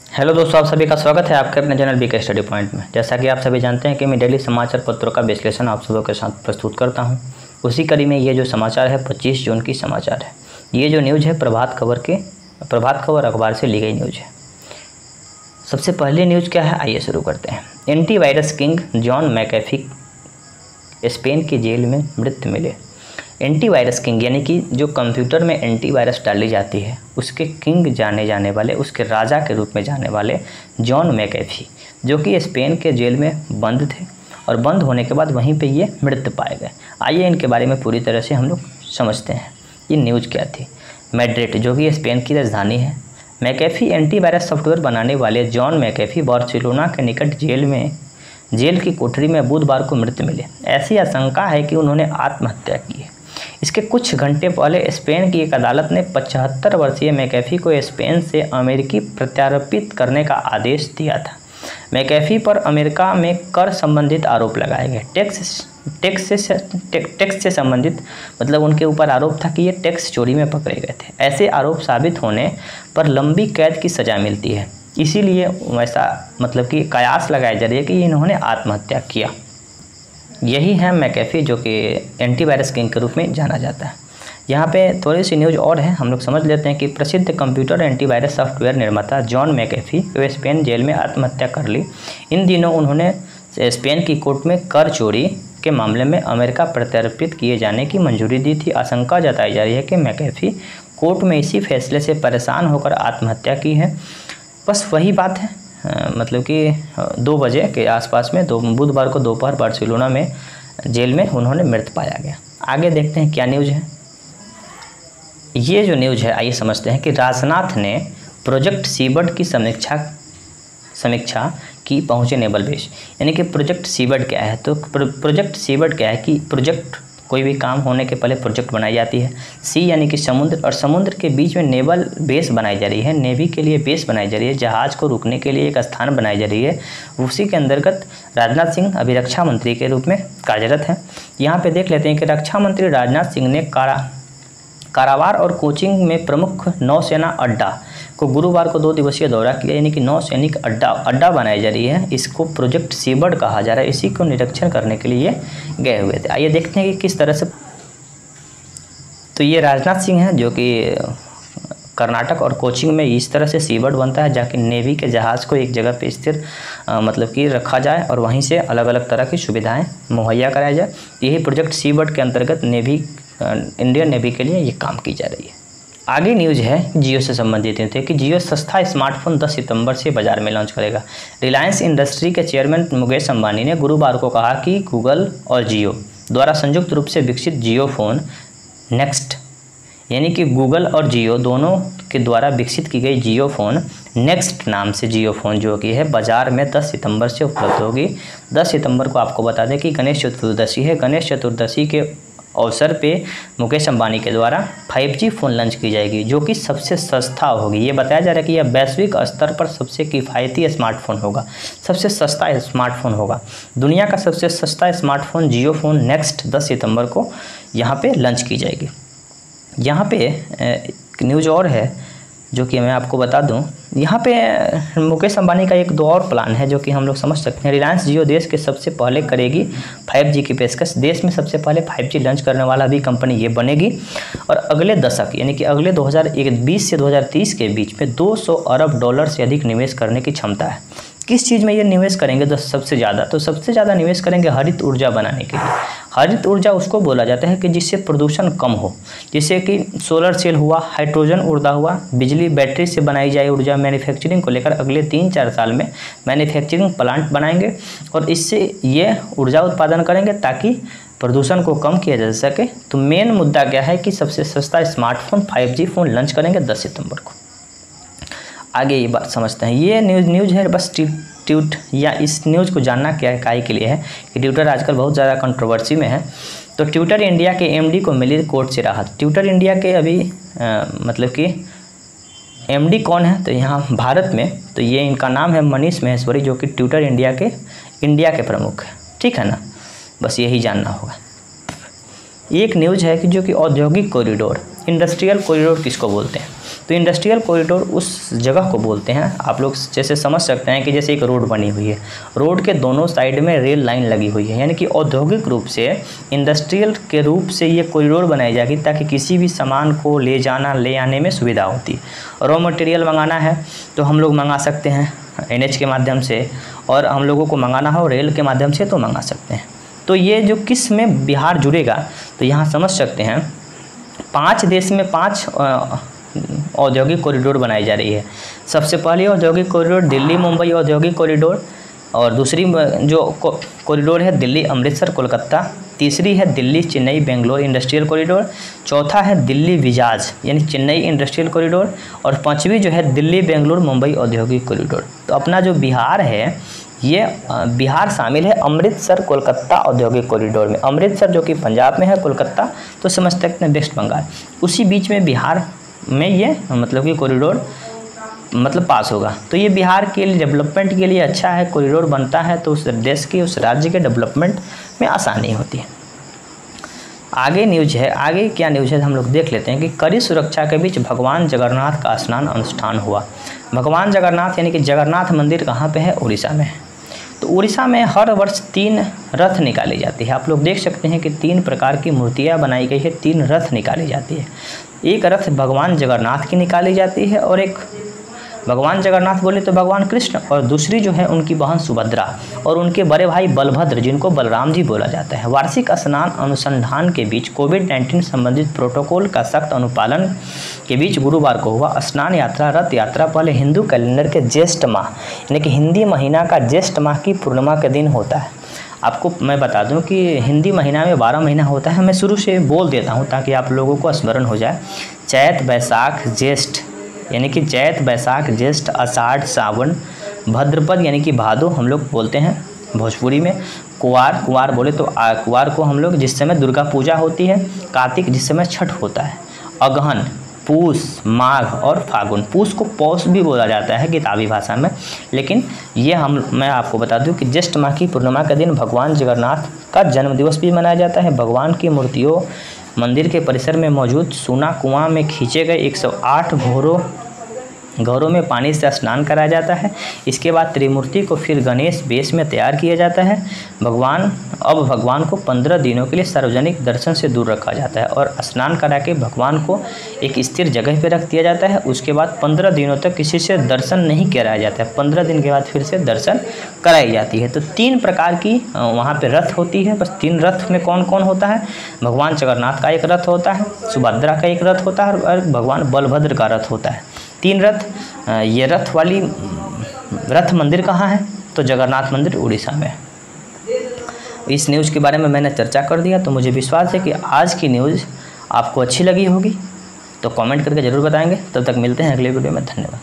Hello दोस्तों, आप सभी का स्वागत है आपके अपने चैनल बीके स्टडी पॉइंट में। जैसा कि आप सभी जानते हैं कि मैं डेली समाचार पत्रों का विश्लेषण आप सबों के साथ प्रस्तुत करता हूं। उसी कड़ी में ये जो समाचार है 25 जून की समाचार है। ये जो न्यूज़ है प्रभात खबर अखबार से ली गई न्यूज़ है। सबसे पहली न्यूज़ क्या है, आइए शुरू करते हैं। Antivirus king John McAfee Spain की जेल में मृत मिले। एंटीवायरस किंग यानी कि जो कंप्यूटर में एंटीवायरस डाली जाती है उसके किंग जाने वाले, उसके राजा के रूप में जाने वाले जॉन मैकेफी, जो कि स्पेन के जेल में बंद थे और बंद होने के बाद वहीं पे ये मृत पाए गए। आइए इनके बारे में पूरी तरह से हम लोग समझते हैं। ये न्यूज़ क्या थी। मैड्रिड, जो कि स्पेन की राजधानी है। मैकेफी एंटीवायरस सॉफ्टवेयर बनाने वाले जॉन मैकेफी बार्सिलोना के निकट जेल की कोठरी में बुधवार को मृत मिले। ऐसी आशंका है कि उन्होंने आत्महत्या की है। इसके कुछ घंटे पहले स्पेन की एक अदालत ने 75 वर्षीय मैकेफी को स्पेन से अमेरिकी प्रत्यार्पित करने का आदेश दिया था। मैकेफी पर अमेरिका में कर संबंधित आरोप लगाए गए। टैक्स से संबंधित मतलब उनके ऊपर आरोप था कि ये टैक्स चोरी में पकड़े गए थे। ऐसे आरोप साबित होने पर लंबी कैद की सज़ा मिलती है। इसीलिए वैसा मतलब कि कयास लगाया जा रही है कि इन्होंने आत्महत्या किया। यही है मैकेफी, जो कि एंटीवायरस किंग के रूप में जाना जाता है। यहाँ पे थोड़ी सी न्यूज़ और है, हम लोग समझ लेते हैं कि प्रसिद्ध कंप्यूटर एंटीवायरस सॉफ्टवेयर निर्माता जॉन मैकेफी वे स्पेन जेल में आत्महत्या कर ली। इन दिनों उन्होंने स्पेन की कोर्ट में कर चोरी के मामले में अमेरिका प्रत्यार्पित किए जाने की मंजूरी दी थी। आशंका जताई जा रही है कि मैकेफी कोर्ट में इसी फैसले से परेशान होकर आत्महत्या की है। बस वही बात है, मतलब कि 2 बजे के आसपास में बुधवार को दोपहर बार्सिलोना में जेल में उन्होंने मृत पाया गया। आगे देखते हैं क्या न्यूज़ है। ये जो न्यूज़ है आइए समझते हैं कि राजनाथ ने प्रोजेक्ट सीबर्ड की समीक्षा की, पहुँचे नेवल बेस। यानी कि प्रोजेक्ट सीबर्ड क्या है, तो प्रोजेक्ट सीबर्ड क्या है कि प्रोजेक्ट कोई भी काम होने के पहले प्रोजेक्ट बनाई जाती है। सी यानी कि समुद्र, और समुद्र के बीच में नेवल बेस बनाई जा रही है। नेवी के लिए बेस बनाई जा रही है, जहाज़ को रुकने के लिए एक स्थान बनाई जा रही है। उसी के अंतर्गत राजनाथ सिंह अभी रक्षा मंत्री के रूप में कार्यरत हैं। यहाँ पे देख लेते हैं कि रक्षा मंत्री राजनाथ सिंह ने कारावार और कोचिंग में प्रमुख नौसेना अड्डा को गुरुवार को 2 दिवसीय दौरा किया। यानी कि नौसैनिक अड्डा बनाई जा रही है। इसको प्रोजेक्ट सीबर्ड कहा जा रहा है। इसी को निरीक्षण करने के लिए गए हुए थे। आइए देखते हैं कि किस तरह से। तो ये राजनाथ सिंह हैं, जो कि कर्नाटक और कोचिंग में इस तरह से सीबर्ड बनता है, जाकि नेवी के जहाज़ को एक जगह पे स्थिर मतलब कि रखा जाए और वहीं से अलग अलग तरह की सुविधाएं मुहैया कराया जाए। यही प्रोजेक्ट सीबर्ड के अंतर्गत इंडियन नेवी के लिए ये काम की जा रही है। आगे न्यूज़ है जियो से संबंधित न्यूज़ है कि जियो सस्ता स्मार्टफोन 10 सितंबर से बाजार में लॉन्च करेगा। रिलायंस इंडस्ट्री के चेयरमैन मुकेश अंबानी ने गुरुवार को कहा कि गूगल और जियो द्वारा संयुक्त रूप से विकसित जियो फोन नेक्स्ट, यानी कि गूगल और जियो दोनों के द्वारा विकसित की गई जियो फोन नेक्स्ट नाम से जियो फोन जो कि है बाज़ार में 10 सितंबर से उपलब्ध होगी। 10 सितंबर को आपको बता दें कि गणेश चतुर्दशी है। गणेश चतुर्दशी के अवसर पे मुकेश अंबानी के द्वारा 5G फ़ोन लॉन्च की जाएगी, जो कि सबसे सस्ता होगी। ये बताया जा रहा है कि यह वैश्विक स्तर पर सबसे किफ़ायती स्मार्टफोन होगा, सबसे सस्ता स्मार्टफोन होगा। दुनिया का सबसे सस्ता स्मार्टफोन जियो फोन नेक्स्ट 10 सितंबर को यहाँ पे लॉन्च की जाएगी। यहाँ पे एक न्यूज़ और है जो कि मैं आपको बता दूं। यहाँ पे मुकेश अंबानी का एक 2 और प्लान है जो कि हम लोग समझ सकते हैं। रिलायंस जियो देश के सबसे पहले करेगी 5G की पेशकश। देश में सबसे पहले 5G लॉन्च करने वाला भी कंपनी ये बनेगी और अगले दशक यानी कि अगले 2020 से 2030 के बीच में $200 अरब से अधिक निवेश करने की क्षमता है। किस चीज़ में ये निवेश करेंगे तो सबसे ज़्यादा निवेश करेंगे हरित ऊर्जा बनाने के लिए। हरित ऊर्जा उसको बोला जाता है कि जिससे प्रदूषण कम हो, जैसे कि सोलर सेल हुआ, हाइड्रोजन ऊर्जा हुआ, बिजली बैटरी से बनाई जाए ऊर्जा। मैन्युफैक्चरिंग को लेकर अगले 3-4 साल में मैन्युफैक्चरिंग प्लांट बनाएंगे और इससे ये ऊर्जा उत्पादन करेंगे ताकि प्रदूषण को कम किया जा सके। तो मेन मुद्दा क्या है कि सबसे सस्ता स्मार्टफोन 5G फ़ोन लॉन्च करेंगे 10 सितंबर को। आगे ये बात समझते हैं। ये न्यूज़ है बस ट्वीट या इस न्यूज़ को जानना क्या काहे के लिए है कि ट्विटर आजकल बहुत ज़्यादा कंट्रोवर्सी में है। तो ट्विटर इंडिया के एमडी को मिली कोर्ट से राहत। ट्विटर इंडिया के अभी मतलब कि एमडी कौन है तो यहाँ भारत में तो ये इनका नाम है मनीष महेश्वरी, जो कि ट्विटर इंडिया के प्रमुख है। ठीक है ना, बस यही जानना होगा। एक न्यूज़ है कि जो कि औद्योगिक कॉरिडोर, इंडस्ट्रियल कॉरिडोर किसको बोलते हैं तो इंडस्ट्रियल कॉरिडोर उस जगह को बोलते हैं, आप लोग जैसे समझ सकते हैं कि जैसे एक रोड बनी हुई है, रोड के दोनों साइड में रेल लाइन लगी हुई है, यानी कि औद्योगिक रूप से इंडस्ट्रियल के रूप से ये कॉरिडोर बनाई जाएगी ताकि किसी भी सामान को ले जाना ले आने में सुविधा होती है। रॉ मटेरियल मंगाना है तो हम लोग मंगा सकते हैं NH के माध्यम से, और हम लोगों को मंगाना हो रेल के माध्यम से तो मंगा सकते हैं। तो ये जो किस में बिहार जुड़ेगा, तो यहाँ समझ सकते हैं 5 देश में 5 औद्योगिक कॉरिडोर बनाई जा रही है। सबसे पहले औद्योगिक कॉरिडोर दिल्ली मुंबई औद्योगिक कॉरिडोर, और दूसरी जो कॉरिडोर है दिल्ली अमृतसर कोलकाता, तीसरी है दिल्ली चेन्नई बेंगलोर इंडस्ट्रियल कॉरिडोर, चौथा है दिल्ली विजाज यानी चेन्नई इंडस्ट्रियल कॉरिडोर, और पांचवी जो है दिल्ली बेंगलोर मुंबई औद्योगिक कॉरिडोर। तो अपना जो बिहार है, ये बिहार शामिल है अमृतसर कोलकाता औद्योगिक कॉरिडोर में। अमृतसर जो कि पंजाब में है, कोलकाता तो समझ सकते हैं वेस्ट बंगाल, उसी बीच में बिहार में ये मतलब कि कॉरिडोर मतलब पास होगा। तो ये बिहार के लिए डेवलपमेंट के लिए अच्छा है, कॉरिडोर बनता है तो उस देश के उस राज्य के डेवलपमेंट में आसानी होती है। आगे न्यूज है, आगे क्या न्यूज है हम लोग देख लेते हैं कि कड़ी सुरक्षा के बीच भगवान जगन्नाथ का स्नान अनुष्ठान हुआ। भगवान जगन्नाथ यानी कि जगन्नाथ मंदिर कहाँ पे है? उड़ीसा में। तो उड़ीसा में हर वर्ष 3 रथ निकाली जाती है। आप लोग देख सकते हैं कि 3 प्रकार की मूर्तियाँ बनाई गई है, 3 रथ निकाली जाती है। एक रथ भगवान जगन्नाथ की निकाली जाती है, और एक भगवान जगन्नाथ बोले तो भगवान कृष्ण, और दूसरी जो है उनकी बहन सुभद्रा और उनके बड़े भाई बलभद्र जिनको बलराम जी बोला जाता है। वार्षिक स्नान अनुसंधान के बीच कोविड-19 संबंधित प्रोटोकॉल का सख्त अनुपालन के बीच गुरुवार को हुआ स्नान यात्रा रथ यात्रा पहले हिंदू कैलेंडर के ज्येष्ठ माह यानी कि हिंदी महीना का ज्येष्ठ माह की पूर्णिमा के दिन होता है। आपको मैं बता दूं कि हिंदी महीना में 12 महीना होता है, मैं शुरू से बोल देता हूं ताकि आप लोगों को स्मरण हो जाए। चैत बैसाख ज्येष्ठ यानी कि चैत बैसाख ज्येष्ठ आषाढ़ सावन, भाद्रपद यानी कि भादो हम लोग बोलते हैं भोजपुरी में, कुवार बोले तो कुवार को हम लोग जिस समय दुर्गा पूजा होती है, कार्तिक जिस समय छठ होता है, अगहन, पूस, माघ और फागुन। पूस को पौष भी बोला जाता है किताबी भाषा में, लेकिन ये मैं आपको बता दूं कि ज्येष्ठ माह की पूर्णिमा के दिन भगवान जगन्नाथ का जन्म दिवस भी मनाया जाता है। भगवान की मूर्तियों मंदिर के परिसर में मौजूद सोना कुआं में खींचे गए 108 घौरों में पानी से स्नान कराया जाता है। इसके बाद त्रिमूर्ति को फिर गणेश वेश में तैयार किया जाता है। भगवान को 15 दिनों के लिए सार्वजनिक दर्शन से दूर रखा जाता है और स्नान करा के भगवान को एक स्थिर जगह पर रख दिया जाता है। उसके बाद 15 दिनों तक किसी से दर्शन नहीं कराया जाता है। 15 दिन के बाद फिर से दर्शन कराई जाती है। तो 3 प्रकार की वहाँ पे रथ होती है। बस 3 रथ में कौन कौन होता है? भगवान जगन्नाथ का एक रथ होता है, सुभद्रा का एक रथ होता है और भगवान बलभद्र का रथ होता है। 3 रथ। ये रथ मंदिर कहाँ है? तो जगन्नाथ मंदिर उड़ीसा में। इस न्यूज़ के बारे में मैंने चर्चा कर दिया, तो मुझे विश्वास है कि आज की न्यूज़ आपको अच्छी लगी होगी। तो कमेंट करके ज़रूर बताएंगे। तब तक मिलते हैं अगले वीडियो में। धन्यवाद।